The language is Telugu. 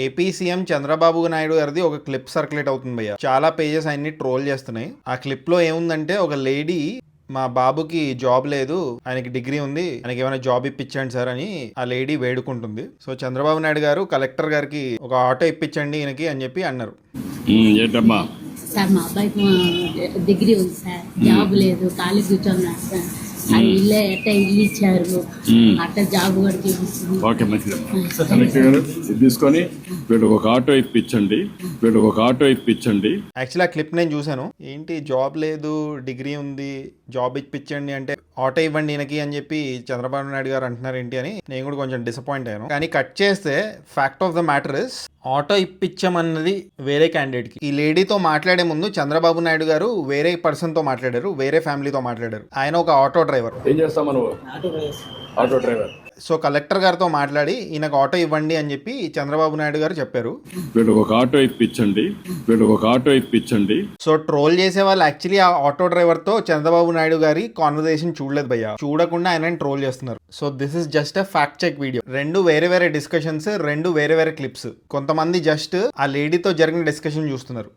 ఏపీ సీఎం చంద్రబాబు నాయుడు గారిది ఒక క్లిప్ సర్క్యులేట్ అవుతుంది భయ్య. చాలా పేజెస్ ఆయన్ని ట్రోల్ చేస్తున్నాయి. ఆ క్లిప్ లో ఏముందంటే ఒక లేడీ మా బాబుకి జాబ్ లేదు, ఆయనకి డిగ్రీ ఉంది, ఆయనకి ఏమైనా జాబ్ ఇప్పించండి సార్ అని ఆ లేడీ వేడుకుంటుంది. సో చంద్రబాబు నాయుడు గారు కలెక్టర్ గారికి ఒక ఆటో ఇప్పించండి ఈయనకి అని చెప్పి అన్నారు. ఏంటమ్మా సార్ మా అబ్బాయికి డిగ్రీ ఉంది సార్, జాబ్ లేదు, ఖాళీ కూర్చోన్నారు సార్. అది ఇల్లు ఇల్లు ఇచ్చారు, అట్ట జాబ్ కూడా చూపిస్తుంది. ఓకే మంచిదమ్మా. కలెక్టర్ గారు ఇది తీసుకొని వీళ్ళకి ఒక ఆటో ఇప్పించండి, వీళ్ళకి ఒక ఆటో ఇప్పించండి. యాక్చువల్లీ ఆ క్లిప్ నేను చూశాను. ఏంటి జాబ్ లేదు, డిగ్రీ ఉంది, జాబ్ ఇప్పించండి అంటే ఆటో ఇవ్వండి ఈయనకి అని చెప్పి చంద్రబాబు నాయుడు గారు అంటున్నారు ఏంటి అని నేను కూడా కొంచెం డిసప్పాయింట్ అయ్యాను. కానీ కట్ చేస్తే fact of the matter is auto ఇప్పించమన్నది వేరే క్యాండిడేట్కి. ఈ లేడీతో మాట్లాడే ముందు చంద్రబాబు నాయుడు గారు వేరే పర్సన్తో మాట్లాడారు, వేరే ఫ్యామిలీతో మాట్లాడారు. ఆయన ఒక ఆటో డ్రైవర్. ఏం చేస్తామా నువ్వు? Auto driver. సో కలెక్టర్ గారితో మాట్లాడి ఈయనకు ఆటో ఇవ్వండి అని చెప్పి చంద్రబాబు నాయుడు గారు చెప్పారు. వీళ్ళకి ఒక ఆటో ఇప్పించండి, వీళ్ళకి ఒక ఆటో ఇప్పించండి. సో ట్రోల్ చేసే వాళ్ళు యాక్చువల్లీ ఆ ఆటో డ్రైవర్ తో చంద్రబాబు నాయుడు గారి కాన్వర్సేషన్ చూడలేదు భయ్య, చూడకుండా ఆయన ట్రోల్ చేస్తున్నారు. So this is just a fact check video. రెండు వేరే వేరే డిస్కషన్స్, రెండు వేరే వేరే క్లిప్స్. కొంతమంది జస్ట్ ఆ లేడీతో జరిగిన డిస్కషన్ చూస్తున్నారు.